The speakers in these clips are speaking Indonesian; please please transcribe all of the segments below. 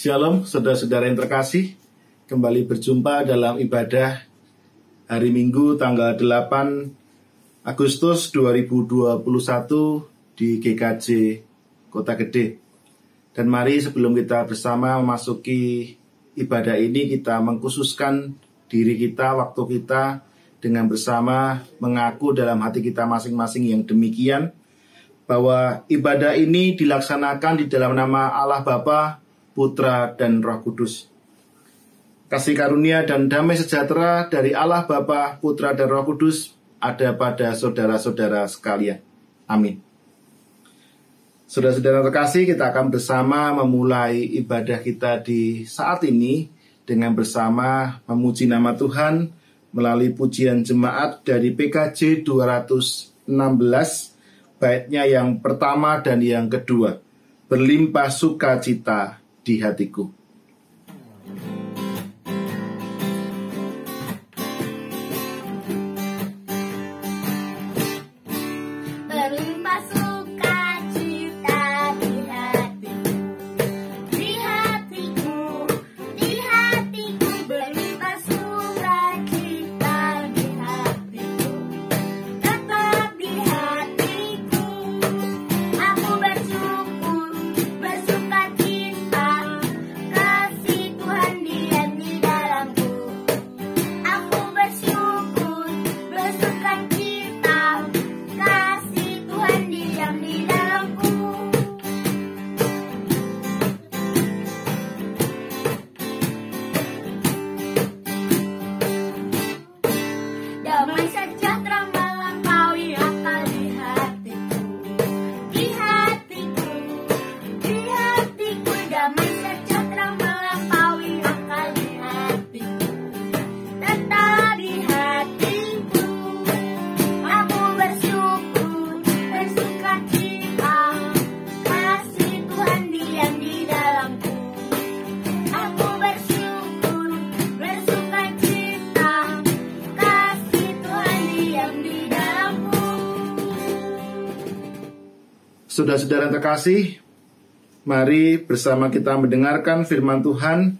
Shalom, saudara-saudara yang terkasih. Kembali berjumpa dalam ibadah hari Minggu tanggal 8 Agustus 2021 di GKJ Kota Gede. Dan mari sebelum kita bersama memasuki ibadah ini, kita mengkhususkan diri kita, waktu kita dengan bersama mengaku dalam hati kita masing-masing yang demikian, bahwa ibadah ini dilaksanakan di dalam nama Allah Bapa, Putra, dan Roh Kudus. Kasih karunia dan damai sejahtera dari Allah Bapa, Putra, dan Roh Kudus ada pada saudara-saudara sekalian. Amin. Saudara-saudara terkasih, kita akan bersama memulai ibadah kita di saat ini dengan bersama memuji nama Tuhan melalui pujian jemaat dari PKJ 216, baitnya yang pertama dan yang kedua, berlimpah sukacita di hatiku. Saudara-saudara terkasih, mari bersama kita mendengarkan firman Tuhan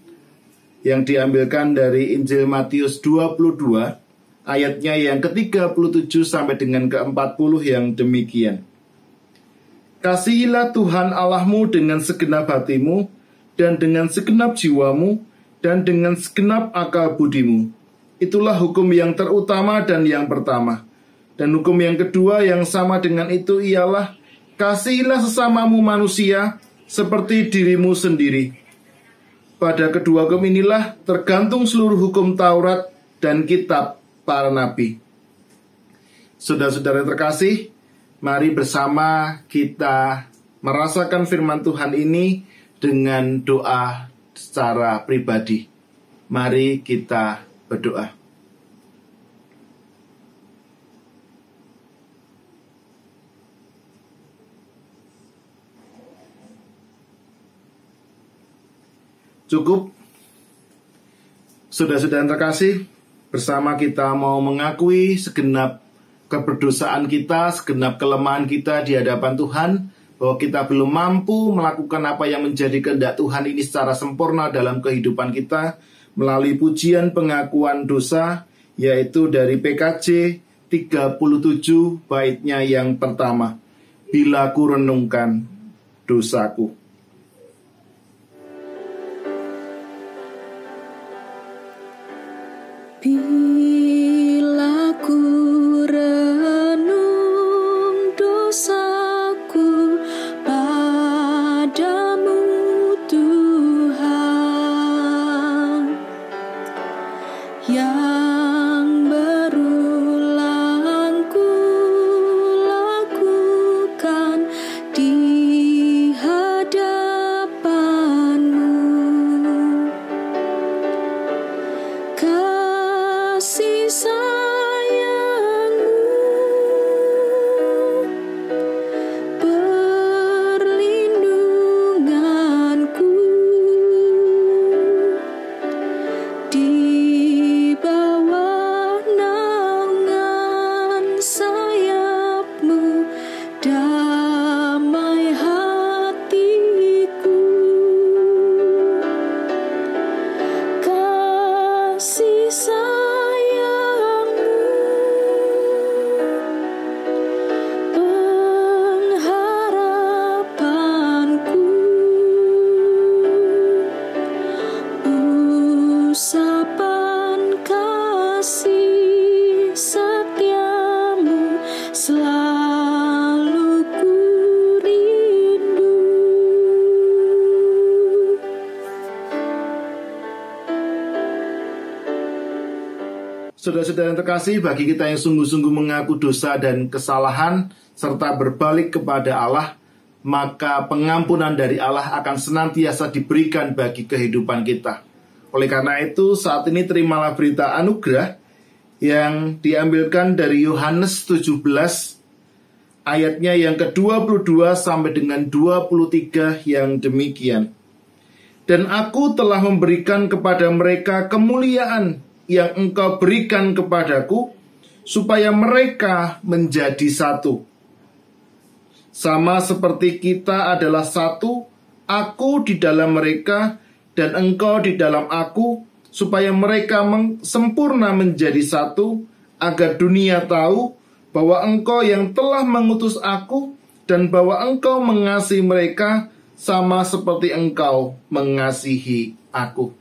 yang diambilkan dari Injil Matius 22, ayatnya yang ke-37 sampai dengan ke-40 yang demikian. Kasihilah Tuhan Allahmu dengan segenap hatimu, dan dengan segenap jiwamu, dan dengan segenap akal budimu. Itulah hukum yang terutama dan yang pertama. Dan hukum yang kedua yang sama dengan itu ialah, kasihilah sesamamu manusia seperti dirimu sendiri. Pada kedua hukum inilah tergantung seluruh hukum Taurat dan kitab para nabi. Saudara-saudara terkasih, mari bersama kita merasakan firman Tuhan ini dengan doa secara pribadi. Mari kita berdoa. Cukup, saudara-saudara terkasih, bersama kita mau mengakui segenap keberdosaan kita, segenap kelemahan kita di hadapan Tuhan, bahwa kita belum mampu melakukan apa yang menjadi kehendak Tuhan ini secara sempurna dalam kehidupan kita, melalui pujian pengakuan dosa, yaitu dari PKJ 37 baitnya yang pertama, bila ku renungkan dosaku. Bila ku renung dosaku padamu Tuhan, yang berulang ku lakukan di hadapanmu. Kasih sayangmu perlindunganku di usapan kasih setiamu selalu ku rindu. Saudara-saudara yang terkasih, bagi kita yang sungguh-sungguh mengaku dosa dan kesalahan serta berbalik kepada Allah, maka pengampunan dari Allah akan senantiasa diberikan bagi kehidupan kita. Oleh karena itu, saat ini terimalah berita anugerah yang diambilkan dari Yohanes 17 ayatnya yang ke-22 sampai dengan 23 yang demikian. Dan aku telah memberikan kepada mereka kemuliaan yang engkau berikan kepadaku, supaya mereka menjadi satu. Sama seperti kita adalah satu, aku di dalam mereka dan engkau di dalam aku, supaya mereka sempurna menjadi satu, agar dunia tahu bahwa engkau yang telah mengutus aku dan bahwa engkau mengasihi mereka sama seperti engkau mengasihi aku.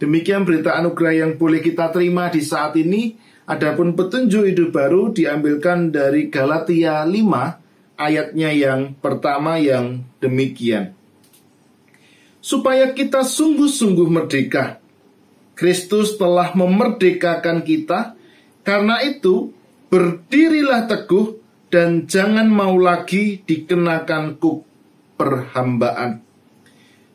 Demikian berita anugerah yang boleh kita terima di saat ini. Adapun petunjuk hidup baru diambilkan dari Galatia 5 ayatnya yang pertama yang demikian. Supaya kita sungguh-sungguh merdeka, Kristus telah memerdekakan kita. Karena itu, berdirilah teguh dan jangan mau lagi dikenakan kuk perhambaan.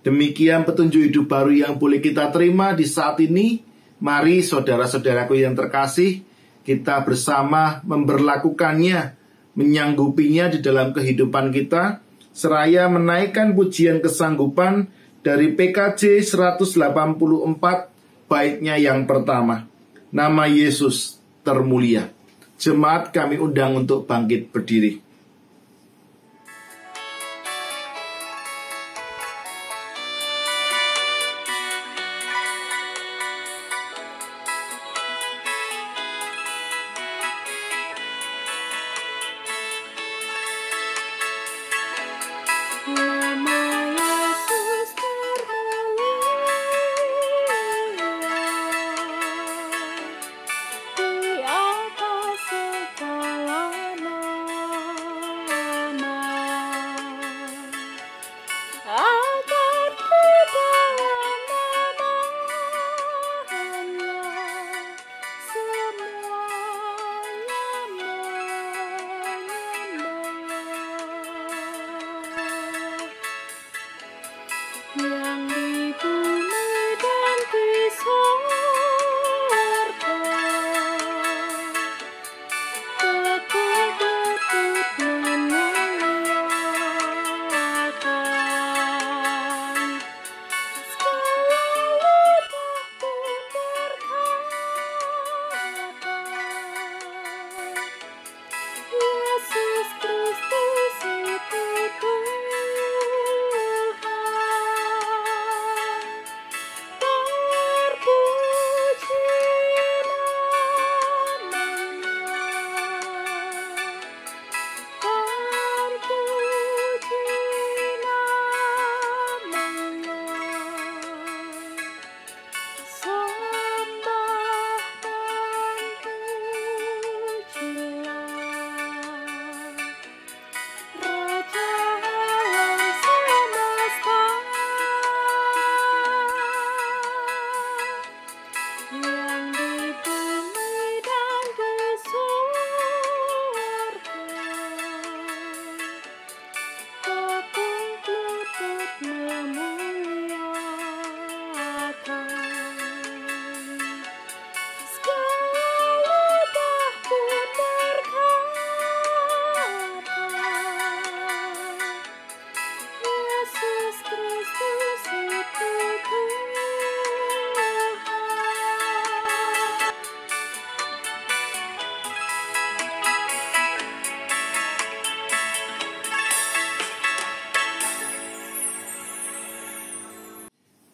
Demikian petunjuk hidup baru yang boleh kita terima di saat ini. Mari saudara-saudaraku yang terkasih, kita bersama memberlakukannya, menyanggupinya di dalam kehidupan kita, seraya menaikkan pujian kesanggupan dari PKJ 184 baitnya yang pertama. Nama Yesus termulia. Jemaat kami undang untuk bangkit berdiri.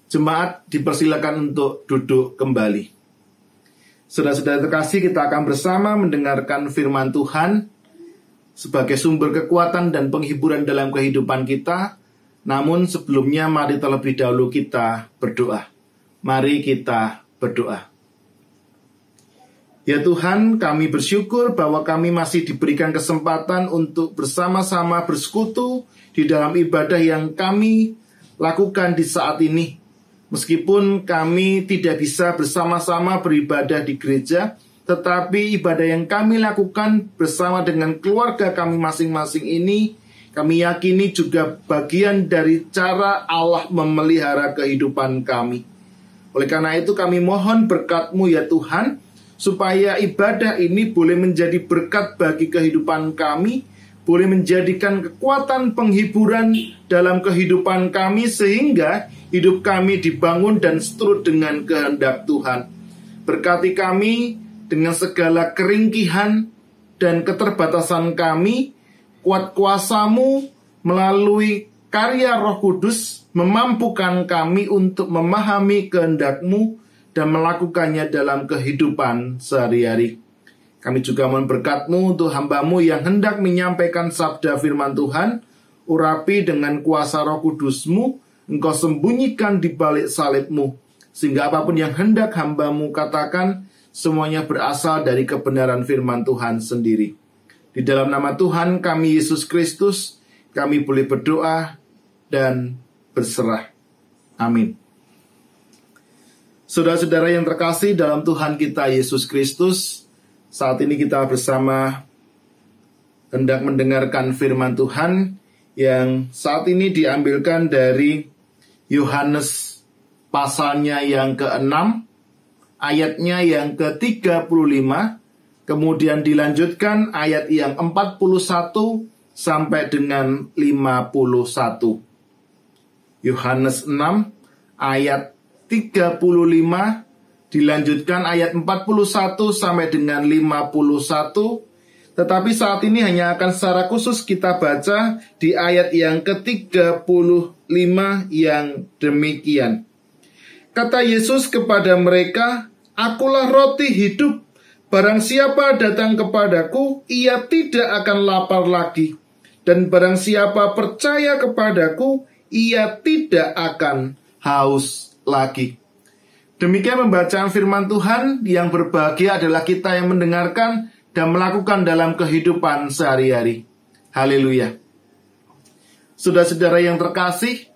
Jemaat dipersilakan untuk duduk kembali. Saudara-saudara terkasih, kita akan bersama mendengarkan firman Tuhan sebagai sumber kekuatan dan penghiburan dalam kehidupan kita. Namun sebelumnya mari terlebih dahulu kita berdoa. Mari kita berdoa. Ya Tuhan, kami bersyukur bahwa kami masih diberikan kesempatan untuk bersama-sama bersekutu di dalam ibadah yang kami lakukan di saat ini. Meskipun kami tidak bisa bersama-sama beribadah di gereja, tetapi ibadah yang kami lakukan bersama dengan keluarga kami masing-masing ini, kami yakini juga bagian dari cara Allah memelihara kehidupan kami. Oleh karena itu kami mohon berkat-Mu ya Tuhan, supaya ibadah ini boleh menjadi berkat bagi kehidupan kami, boleh menjadikan kekuatan penghiburan dalam kehidupan kami, sehingga hidup kami dibangun dan seturut dengan kehendak Tuhan. Berkati kami dengan segala keringkihan dan keterbatasan kami, kuat kuasa-Mu melalui karya Roh Kudus memampukan kami untuk memahami kehendak-Mu dan melakukannya dalam kehidupan sehari-hari. Kami juga mohon berkat-Mu untuk hamba-Mu yang hendak menyampaikan sabda firman Tuhan. Urapi dengan kuasa Roh Kudus-Mu, Engkau sembunyikan di balik salib-Mu, sehingga apapun yang hendak hamba-Mu katakan, semuanya berasal dari kebenaran firman Tuhan sendiri. Di dalam nama Tuhan kami Yesus Kristus, kami boleh berdoa dan berserah. Amin. Saudara-saudara yang terkasih dalam Tuhan kita Yesus Kristus, saat ini kita bersama hendak mendengarkan firman Tuhan yang saat ini diambilkan dari Yohanes pasalnya yang ke-6, ayatnya yang ke-35, kemudian dilanjutkan ayat yang 41 sampai dengan 51. Yohanes 6 ayat 35 dilanjutkan ayat 41 sampai dengan 51. Tetapi saat ini hanya akan secara khusus kita baca di ayat yang ke-35 yang demikian. Kata Yesus kepada mereka, "Akulah roti hidup. Barang siapa datang kepadaku, ia tidak akan lapar lagi. Dan barang siapa percaya kepadaku, ia tidak akan haus lagi." Demikian pembacaan firman Tuhan. Yang berbahagia adalah kita yang mendengarkan dan melakukan dalam kehidupan sehari-hari. Haleluya. Saudara-saudara yang terkasih,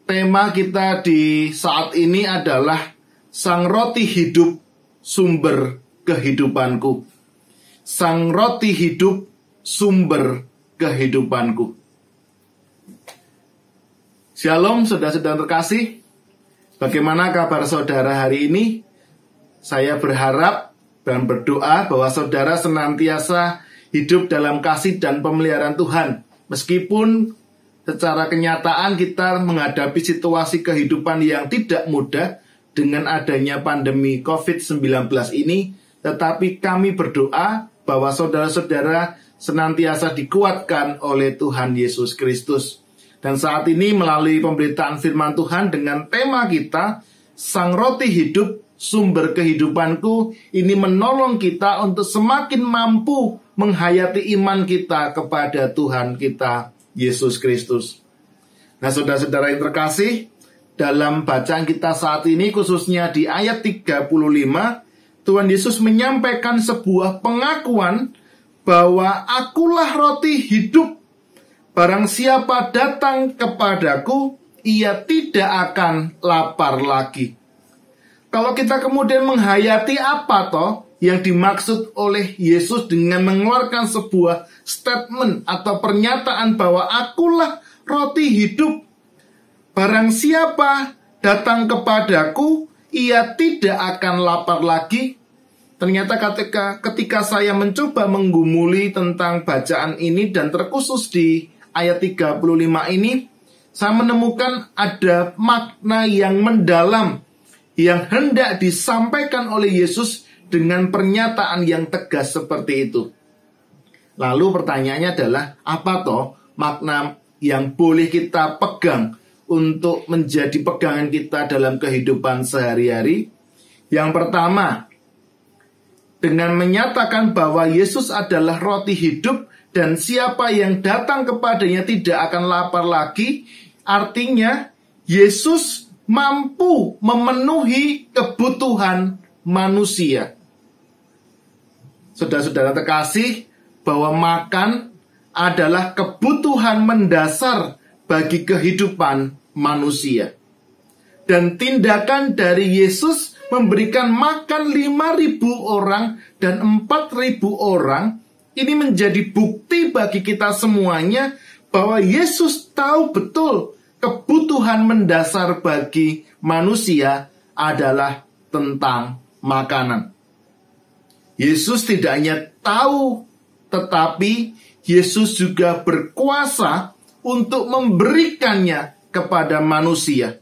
tema kita di saat ini adalah Sang Roti Hidup, Sumber Kehidupanku. Sang Roti Hidup, Sumber Kehidupanku. Shalom saudara-saudara terkasih. Bagaimana kabar saudara hari ini? Saya berharap dan berdoa bahwa saudara senantiasa hidup dalam kasih dan pemeliharaan Tuhan. Meskipun secara kenyataan kita menghadapi situasi kehidupan yang tidak mudah dengan adanya pandemi COVID-19 ini, tetapi kami berdoa bahwa saudara-saudara senantiasa dikuatkan oleh Tuhan Yesus Kristus. Dan saat ini melalui pemberitaan firman Tuhan dengan tema kita, Sang Roti Hidup, Sumber Kehidupanku, ini menolong kita untuk semakin mampu menghayati iman kita kepada Tuhan kita, Yesus Kristus. Nah saudara-saudara yang terkasih, dalam bacaan kita saat ini khususnya di ayat 35, Tuhan Yesus menyampaikan sebuah pengakuan bahwa akulah roti hidup. Barang siapa datang kepadaku, ia tidak akan lapar lagi. Kalau kita kemudian menghayati apa toh yang dimaksud oleh Yesus dengan mengeluarkan sebuah statement atau pernyataan bahwa akulah roti hidup. Barang siapa datang kepadaku, ia tidak akan lapar lagi. Ternyata ketika saya mencoba menggumuli tentang bacaan ini dan terkhusus di ayat 35 ini, saya menemukan ada makna yang mendalam yang hendak disampaikan oleh Yesus dengan pernyataan yang tegas seperti itu. Lalu pertanyaannya adalah, apa toh makna yang boleh kita pegang untuk menjadi pegangan kita dalam kehidupan sehari-hari? Yang pertama, dengan menyatakan bahwa Yesus adalah roti hidup dan siapa yang datang kepadanya tidak akan lapar lagi, artinya Yesus mampu memenuhi kebutuhan manusia. Saudara-saudara terkasih, bahwa makan adalah kebutuhan mendasar bagi kehidupan manusia. Dan tindakan dari Yesus memberikan makan 5.000 orang dan 4.000 orang, ini menjadi bukti bagi kita semuanya bahwa Yesus tahu betul kebutuhan mendasar bagi manusia adalah tentang makanan. Yesus tidak hanya tahu, tetapi Yesus juga berkuasa untuk memberikannya kepada manusia.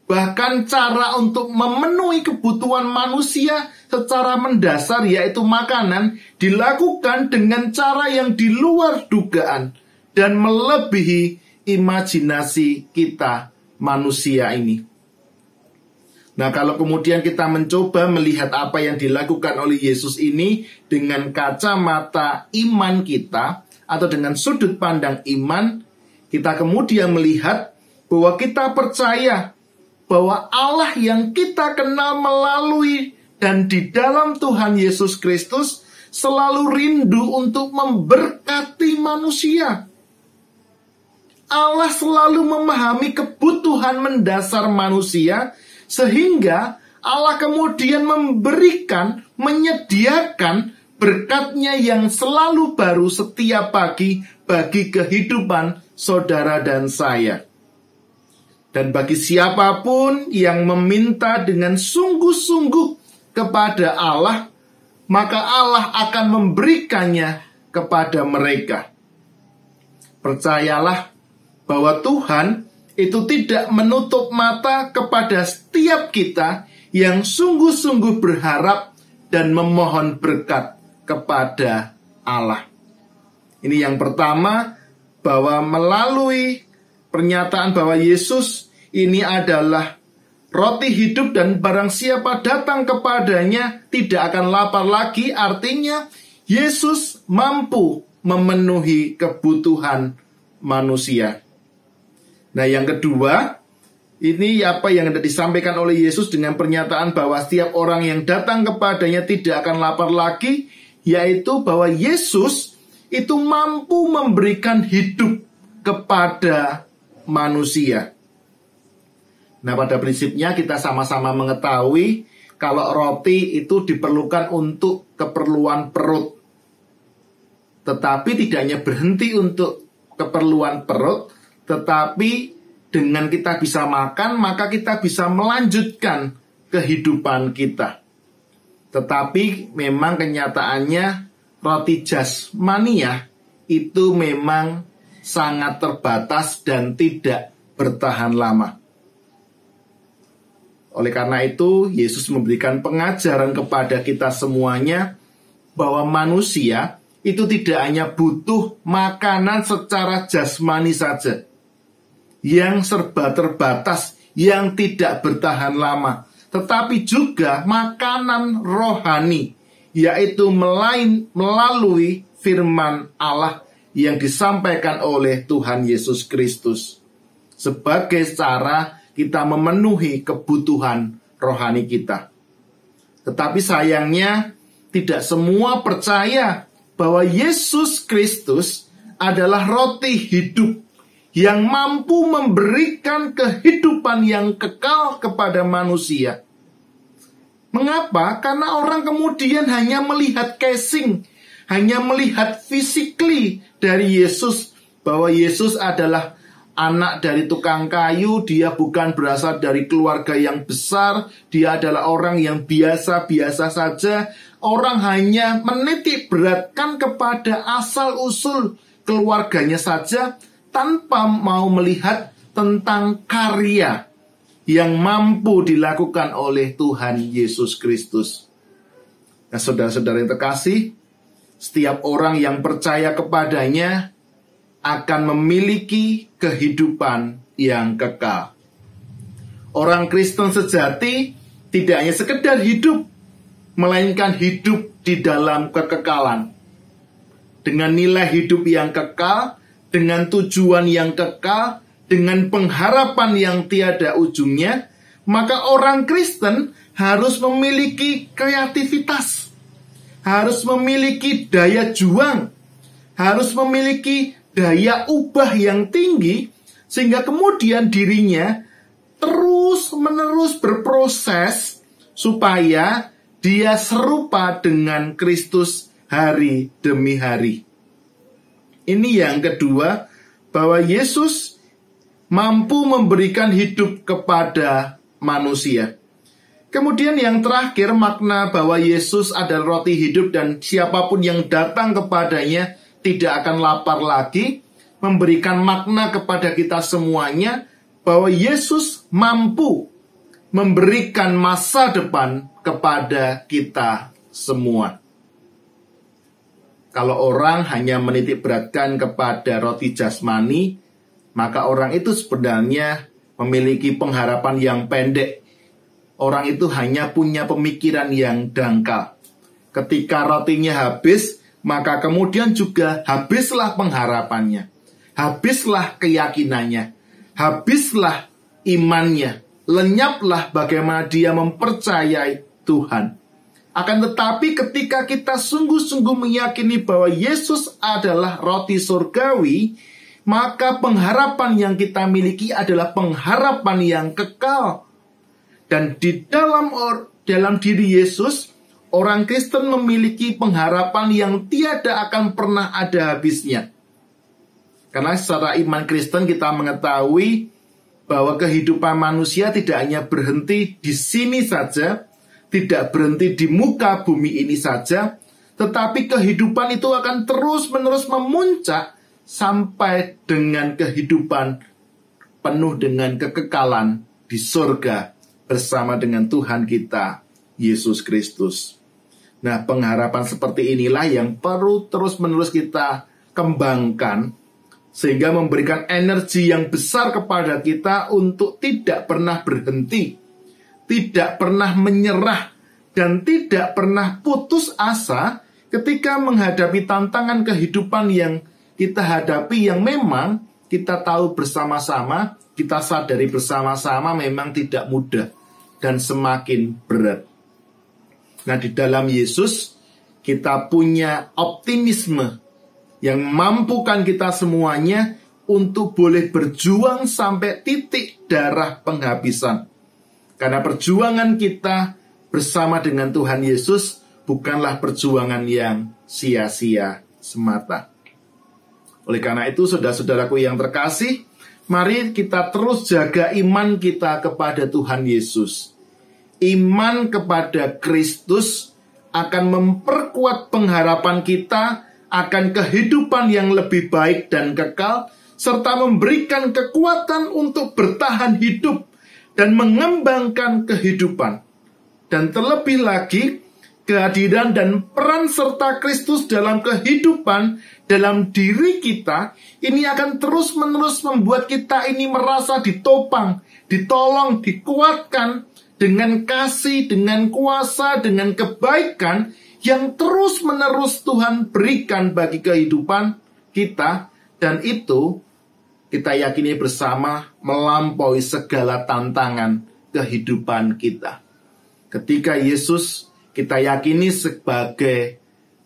Bahkan cara untuk memenuhi kebutuhan manusia secara mendasar, yaitu makanan, dilakukan dengan cara yang di luar dugaan dan melebihi imajinasi kita manusia ini. Nah, kalau kemudian kita mencoba melihat apa yang dilakukan oleh Yesus ini dengan kacamata iman kita, atau dengan sudut pandang iman, kita kemudian melihat bahwa kita percaya bahwa Allah yang kita kenal melalui dan di dalam Tuhan Yesus Kristus selalu rindu untuk memberkati manusia. Allah selalu memahami kebutuhan mendasar manusia, sehingga Allah kemudian memberikan, menyediakan berkat-Nya yang selalu baru setiap pagi bagi kehidupan saudara dan saya. Dan bagi siapapun yang meminta dengan sungguh-sungguh kepada Allah, maka Allah akan memberikannya kepada mereka. Percayalah bahwa Tuhan itu tidak menutup mata kepada setiap kita yang sungguh-sungguh berharap dan memohon berkat kepada Allah. Ini yang pertama, bahwa melalui pernyataan bahwa Yesus ini adalah roti hidup dan barang siapa datang kepadanya tidak akan lapar lagi, artinya Yesus mampu memenuhi kebutuhan manusia. Nah, yang kedua, ini apa yang disampaikan oleh Yesus dengan pernyataan bahwa setiap orang yang datang kepadanya tidak akan lapar lagi, yaitu bahwa Yesus itu mampu memberikan hidup kepada manusia. Nah, pada prinsipnya kita sama-sama mengetahui kalau roti itu diperlukan untuk keperluan perut. Tetapi tidak hanya berhenti untuk keperluan perut, tetapi dengan kita bisa makan, maka kita bisa melanjutkan kehidupan kita. Tetapi memang kenyataannya roti jasmania itu memang sangat terbatas dan tidak bertahan lama. Oleh karena itu, Yesus memberikan pengajaran kepada kita semuanya bahwa manusia itu tidak hanya butuh makanan secara jasmani saja, yang serba terbatas, yang tidak bertahan lama, tetapi juga makanan rohani, yaitu melalui firman Allah yang disampaikan oleh Tuhan Yesus Kristus sebagai cara kita memenuhi kebutuhan rohani kita. Tetapi sayangnya tidak semua percaya bahwa Yesus Kristus adalah roti hidup yang mampu memberikan kehidupan yang kekal kepada manusia. Mengapa? Karena orang kemudian hanya melihat casing, hanya melihat physically dari Yesus, bahwa Yesus adalah anak dari tukang kayu, dia bukan berasal dari keluarga yang besar, dia adalah orang yang biasa-biasa saja. Orang hanya menitik beratkan kepada asal-usul keluarganya saja, tanpa mau melihat tentang karya yang mampu dilakukan oleh Tuhan Yesus Kristus. Nah, saudara-saudara yang terkasih, setiap orang yang percaya kepadanya akan memiliki kehidupan yang kekal. Orang Kristen sejati tidak hanya sekedar hidup, melainkan hidup di dalam kekekalan. Dengan nilai hidup yang kekal, dengan tujuan yang kekal, dengan pengharapan yang tiada ujungnya, Maka orang Kristen harus memiliki kreativitas, harus memiliki daya juang, harus memiliki daya ubah yang tinggi, sehingga kemudian dirinya terus-menerus berproses supaya dia serupa dengan Kristus hari demi hari. Ini yang kedua, bahwa Yesus mampu memberikan hidup kepada manusia. Kemudian yang terakhir, makna bahwa Yesus adalah roti hidup dan siapapun yang datang kepadanya tidak akan lapar lagi, memberikan makna kepada kita semuanya bahwa Yesus mampu memberikan masa depan kepada kita semua. Kalau orang hanya menitik beratkan kepada roti jasmani, maka orang itu sebenarnya memiliki pengharapan yang pendek. Orang itu hanya punya pemikiran yang dangkal. Ketika rotinya habis, maka kemudian juga habislah pengharapannya, habislah keyakinannya, habislah imannya, lenyaplah bagaimana dia mempercayai Tuhan. Akan tetapi ketika kita sungguh-sungguh meyakini bahwa Yesus adalah roti surgawi, maka pengharapan yang kita miliki adalah pengharapan yang kekal. Dan di dalam diri Yesus, orang Kristen memiliki pengharapan yang tiada akan pernah ada habisnya. Karena secara iman Kristen kita mengetahui bahwa kehidupan manusia tidak hanya berhenti di sini saja, tidak berhenti di muka bumi ini saja, tetapi kehidupan itu akan terus-menerus memuncak sampai dengan kehidupan penuh dengan kekekalan di surga bersama dengan Tuhan kita, Yesus Kristus. Nah, pengharapan seperti inilah yang perlu terus-menerus kita kembangkan, sehingga memberikan energi yang besar kepada kita untuk tidak pernah berhenti, tidak pernah menyerah, dan tidak pernah putus asa ketika menghadapi tantangan kehidupan yang kita hadapi, yang memang kita tahu bersama-sama, kita sadari bersama-sama memang tidak mudah dan semakin berat. Nah, di dalam Yesus kita punya optimisme yang mampukan kita semuanya untuk boleh berjuang sampai titik darah penghabisan. Karena perjuangan kita bersama dengan Tuhan Yesus bukanlah perjuangan yang sia-sia semata. Oleh karena itu, saudara-saudaraku yang terkasih, mari kita terus jaga iman kita kepada Tuhan Yesus. Iman kepada Kristus akan memperkuat pengharapan kita akan kehidupan yang lebih baik dan kekal, serta memberikan kekuatan untuk bertahan hidup dan mengembangkan kehidupan. Dan terlebih lagi, kehadiran dan peran serta Kristus dalam kehidupan, dalam diri kita, ini akan terus-menerus membuat kita ini merasa ditopang, ditolong, dikuatkan dengan kasih, dengan kuasa, dengan kebaikan yang terus-menerus Tuhan berikan bagi kehidupan kita. Dan itu kita yakini bersama melampaui segala tantangan kehidupan kita. Ketika Yesus kita yakini sebagai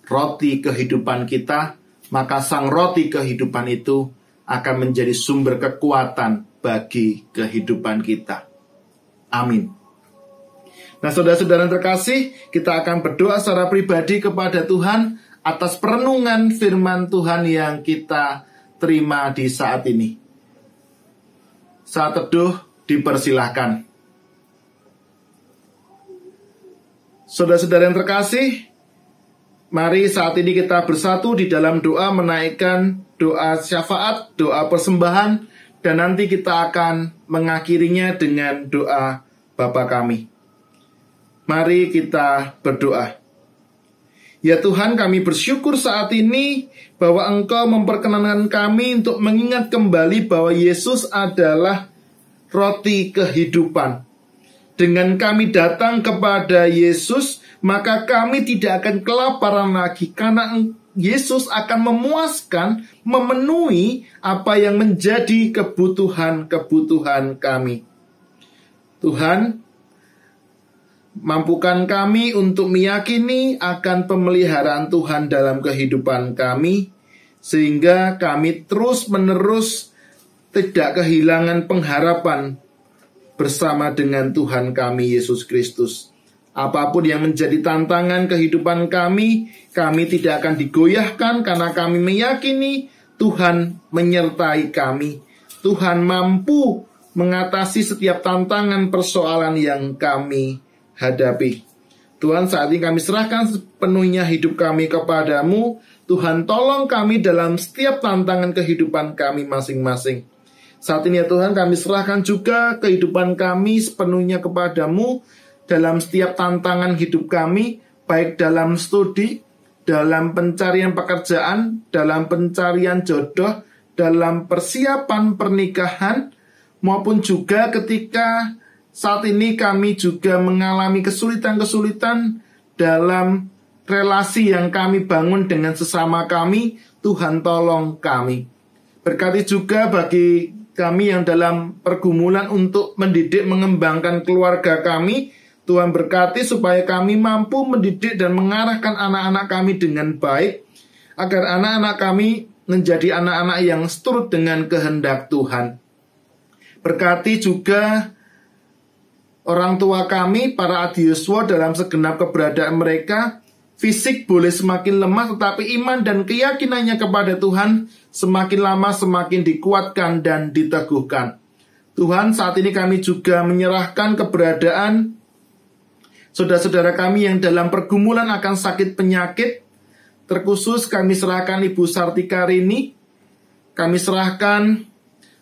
roti kehidupan kita, maka sang roti kehidupan itu akan menjadi sumber kekuatan bagi kehidupan kita. Amin. Nah, saudara-saudara terkasih, kita akan berdoa secara pribadi kepada Tuhan atas perenungan firman Tuhan yang kita terima di saat ini. Saat teduh dipersilahkan. Saudara-saudara yang terkasih, mari saat ini kita bersatu di dalam doa menaikkan doa syafaat, doa persembahan, dan nanti kita akan mengakhirinya dengan doa Bapa kami. Mari kita berdoa. Ya Tuhan, kami bersyukur saat ini bahwa Engkau memperkenankan kami untuk mengingat kembali bahwa Yesus adalah roti kehidupan. Dengan kami datang kepada Yesus, maka kami tidak akan kelaparan lagi, karena Yesus akan memuaskan, memenuhi apa yang menjadi kebutuhan-kebutuhan kami. Tuhan, mampukan kami untuk meyakini akan pemeliharaan Tuhan dalam kehidupan kami, sehingga kami terus-menerus tidak kehilangan pengharapan bersama dengan Tuhan kami Yesus Kristus. Apapun yang menjadi tantangan kehidupan kami tidak akan digoyahkan karena kami meyakini Tuhan menyertai kami. Tuhan mampu mengatasi setiap tantangan persoalan yang kami hadapi. Tuhan, saat ini kami serahkan sepenuhnya hidup kami kepadamu. Tuhan, tolong kami dalam setiap tantangan kehidupan kami masing-masing. Saat ini ya Tuhan, kami serahkan juga kehidupan kami sepenuhnya kepadamu dalam setiap tantangan hidup kami, baik dalam studi, dalam pencarian pekerjaan, dalam pencarian jodoh, dalam persiapan pernikahan, maupun juga ketika saat ini kami juga mengalami kesulitan-kesulitan dalam relasi yang kami bangun dengan sesama kami. Tuhan, tolong kami. Berkati juga bagi kami yang dalam pergumulan untuk mendidik, mengembangkan keluarga kami. Tuhan berkati supaya kami mampu mendidik dan mengarahkan anak-anak kami dengan baik, agar anak-anak kami menjadi anak-anak yang seturut dengan kehendak Tuhan. Berkati juga orang tua kami, para adiuswa dalam segenap keberadaan mereka. Fisik boleh semakin lemah, tetapi iman dan keyakinannya kepada Tuhan semakin lama semakin dikuatkan dan diteguhkan. Tuhan, saat ini kami juga menyerahkan keberadaan saudara-saudara kami yang dalam pergumulan akan sakit penyakit. Terkhusus kami serahkan Ibu Sartika Rini. Kami serahkan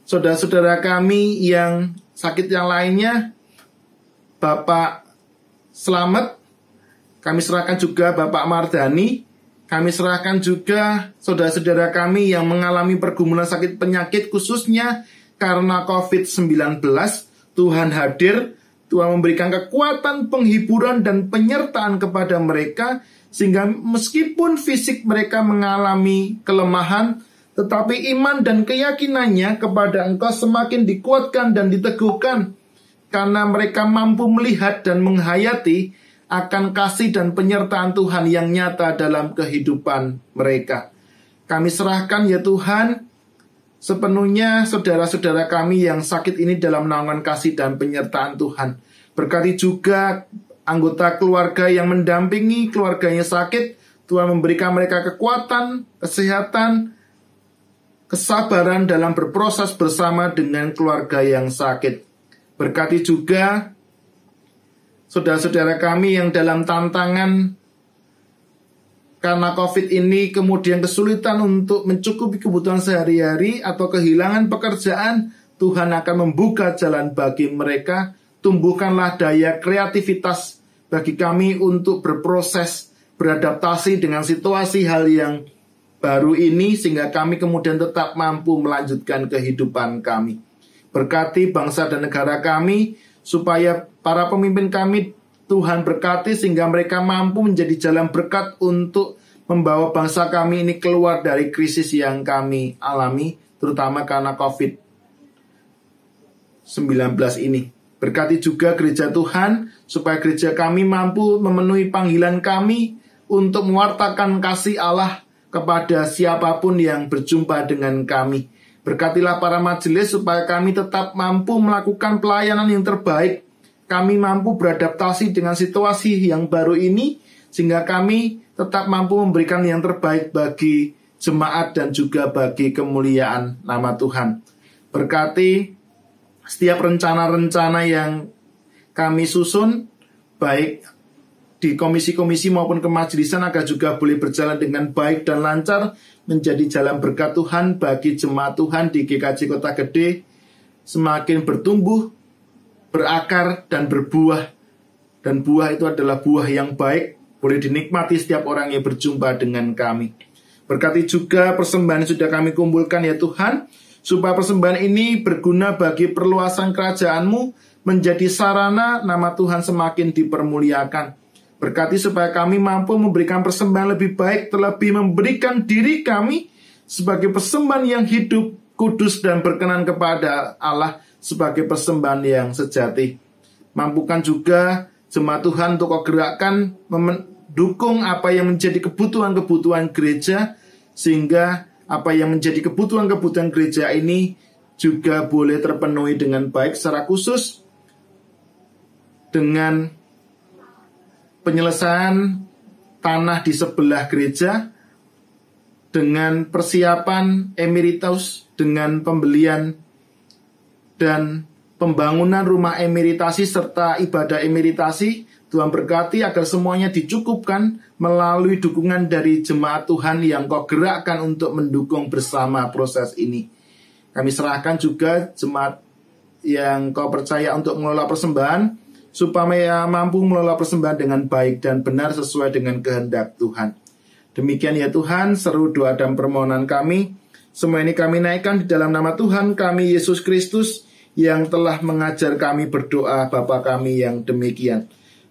saudara-saudara kami yang sakit yang lainnya, Bapak Slamet. Kami serahkan juga Bapak Mardani. Kami serahkan juga saudara-saudara kami yang mengalami pergumulan sakit penyakit, khususnya karena COVID-19. Tuhan hadir, Tuhan memberikan kekuatan, penghiburan, dan penyertaan kepada mereka, sehingga meskipun fisik mereka mengalami kelemahan, tetapi iman dan keyakinannya kepada Engkau semakin dikuatkan dan diteguhkan, karena mereka mampu melihat dan menghayati akan kasih dan penyertaan Tuhan yang nyata dalam kehidupan mereka. Kami serahkan ya Tuhan sepenuhnya saudara-saudara kami yang sakit ini dalam naungan kasih dan penyertaan Tuhan. Berkati juga anggota keluarga yang mendampingi keluarganya sakit. Tuhan memberikan mereka kekuatan, kesehatan, kesabaran dalam berproses bersama dengan keluarga yang sakit. Berkati juga saudara-saudara kami yang dalam tantangan karena COVID ini kemudian kesulitan untuk mencukupi kebutuhan sehari-hari atau kehilangan pekerjaan. Tuhan akan membuka jalan bagi mereka. Tumbuhkanlah daya kreativitas bagi kami untuk berproses, beradaptasi dengan situasi hal yang baru ini, sehingga kami kemudian tetap mampu melanjutkan kehidupan kami. Berkati bangsa dan negara kami, supaya para pemimpin kami Tuhan berkati, sehingga mereka mampu menjadi jalan berkat untuk membawa bangsa kami ini keluar dari krisis yang kami alami, terutama karena COVID-19 ini. Berkati juga gereja Tuhan, supaya gereja kami mampu memenuhi panggilan kami untuk mewartakan kasih Allah kepada siapapun yang berjumpa dengan kami. Berkatilah para majelis supaya kami tetap mampu melakukan pelayanan yang terbaik. Kami mampu beradaptasi dengan situasi yang baru ini, sehingga kami tetap mampu memberikan yang terbaik bagi jemaat dan juga bagi kemuliaan nama Tuhan. Berkati setiap rencana-rencana yang kami susun, baik di komisi-komisi maupun kemajelisan, agar juga boleh berjalan dengan baik dan lancar, menjadi jalan berkat Tuhan bagi jemaat Tuhan di GKJ Kota Gede, semakin bertumbuh, berakar, dan berbuah. Dan buah itu adalah buah yang baik, boleh dinikmati setiap orang yang berjumpa dengan kami. Berkati juga persembahan yang sudah kami kumpulkan ya Tuhan, supaya persembahan ini berguna bagi perluasan kerajaan-Mu, menjadi sarana nama Tuhan semakin dipermuliakan. Berkati supaya kami mampu memberikan persembahan lebih baik, terlebih memberikan diri kami sebagai persembahan yang hidup, kudus, dan berkenan kepada Allah, sebagai persembahan yang sejati. Mampukan juga jemaat Tuhan untuk kau gerakkan mendukung apa yang menjadi kebutuhan-kebutuhan gereja, sehingga apa yang menjadi kebutuhan-kebutuhan gereja ini juga boleh terpenuhi dengan baik, secara khusus dengan penyelesaian tanah di sebelah gereja, dengan persiapan emeritus, dengan pembelian dan pembangunan rumah emeritasi serta ibadah emeritasi. Tuhan berkati agar semuanya dicukupkan melalui dukungan dari jemaat Tuhan yang kau gerakkan untuk mendukung bersama proses ini. Kami serahkan juga jemaat yang kau percaya untuk mengelola persembahan, supaya mampu mengelola persembahan dengan baik dan benar sesuai dengan kehendak Tuhan. Demikian ya Tuhan, seru doa dan permohonan kami. Semua ini kami naikkan di dalam nama Tuhan kami Yesus Kristus, yang telah mengajar kami berdoa Bapa kami yang demikian.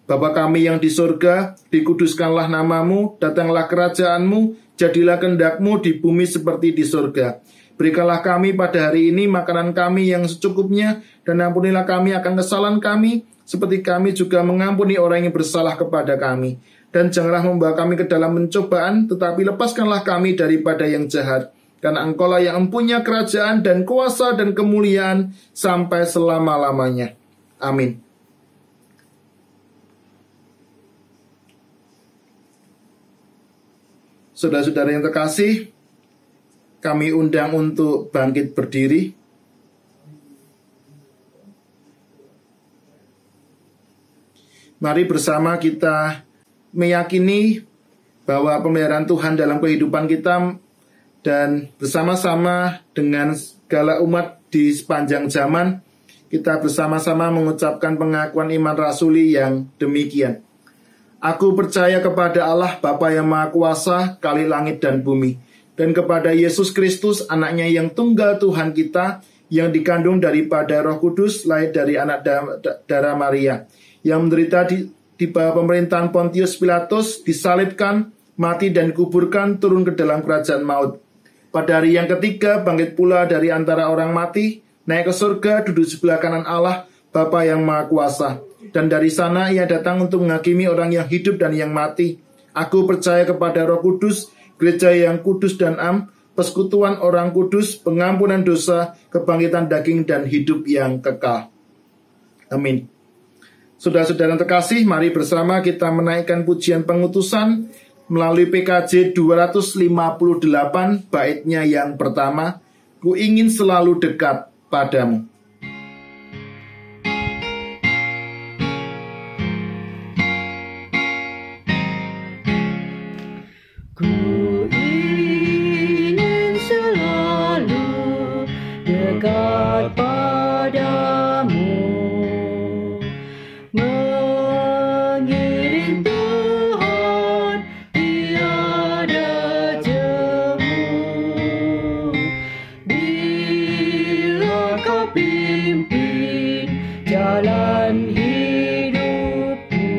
Bapa kami yang di surga, dikuduskanlah namamu, datanglah kerajaanmu, jadilah kehendakmu di bumi seperti di surga. Berikanlah kami pada hari ini makanan kami yang secukupnya, dan ampunilah kami akan kesalahan kami, seperti kami juga mengampuni orang yang bersalah kepada kami. Dan janganlah membawa kami ke dalam pencobaan, tetapi lepaskanlah kami daripada yang jahat. Karena Engkaulah yang mempunyai kerajaan dan kuasa dan kemuliaan sampai selama-lamanya. Amin. Saudara-saudara yang terkasih, kami undang untuk bangkit berdiri. Mari bersama kita meyakini bahwa pemeliharaan Tuhan dalam kehidupan kita, dan bersama-sama dengan segala umat di sepanjang zaman, kita bersama-sama mengucapkan pengakuan iman rasuli yang demikian. Aku percaya kepada Allah Bapa yang Maha Kuasa, Kali langit dan bumi, dan kepada Yesus Kristus, anaknya yang tunggal Tuhan kita, yang dikandung daripada Roh Kudus, lahir dari anak darah Maria, yang menderita di bawah pemerintahan Pontius Pilatus, disalibkan, mati dan kuburkan, turun ke dalam kerajaan maut. Pada hari yang ketiga bangkit pula dari antara orang mati, naik ke surga, duduk sebelah kanan Allah Bapa yang Maha Kuasa. Dan dari sana ia datang untuk menghakimi orang yang hidup dan yang mati. Aku percaya kepada Roh Kudus, gereja yang kudus dan am, persekutuan orang kudus, pengampunan dosa, kebangkitan daging dan hidup yang kekal. Amin. Saudara-saudara terkasih, mari bersama kita menaikkan pujian pengutusan melalui PKJ 258, baitnya yang pertama, Ku ingin selalu dekat padamu. Ku ingin selalu dekat padamu, mengiring Tuhan tiada jemu. Bila Kau pimpin jalan hidupku,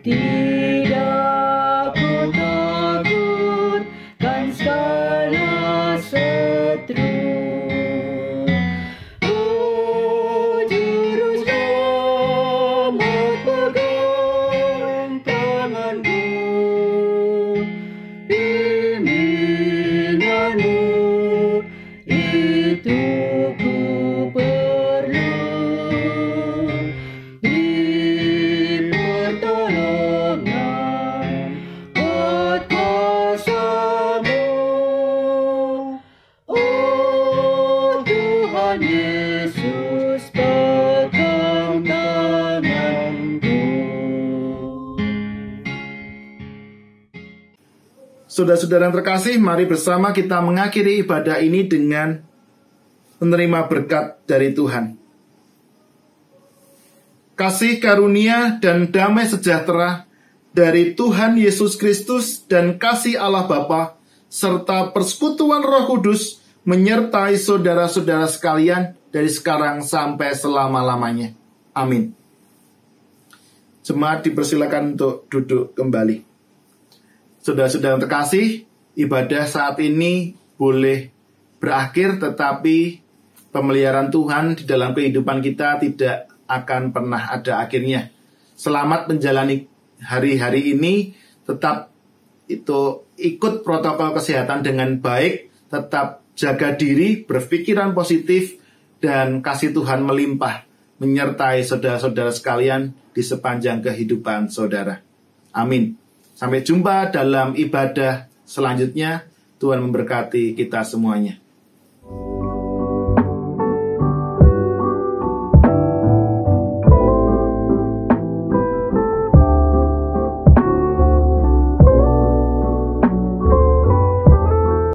tidak ku takutkan segala setru. Oh, juru selamat pegang tanganku, bimbinganmu itu ku perlu. Beri pertolongan kuat kuasa-Mu, oh Tuhan Yesus, pegang tanganku. Saudara-saudara yang terkasih, mari bersama kita mengakhiri ibadah ini dengan menerima berkat dari Tuhan. Kasih karunia dan damai sejahtera dari Tuhan Yesus Kristus dan kasih Allah Bapa serta persekutuan Roh Kudus menyertai saudara-saudara sekalian dari sekarang sampai selama-lamanya. Amin. Jemaat dipersilakan untuk duduk kembali. Saudara-saudara yang terkasih, ibadah saat ini boleh berakhir, tetapi pemeliharaan Tuhan di dalam kehidupan kita tidak akan pernah ada akhirnya. Selamat menjalani hari-hari ini, tetap itu ikut protokol kesehatan dengan baik, tetap jaga diri, berpikiran positif, dan kasih Tuhan melimpah menyertai saudara-saudara sekalian di sepanjang kehidupan saudara. Amin. Sampai jumpa dalam ibadah selanjutnya. Tuhan memberkati kita semuanya.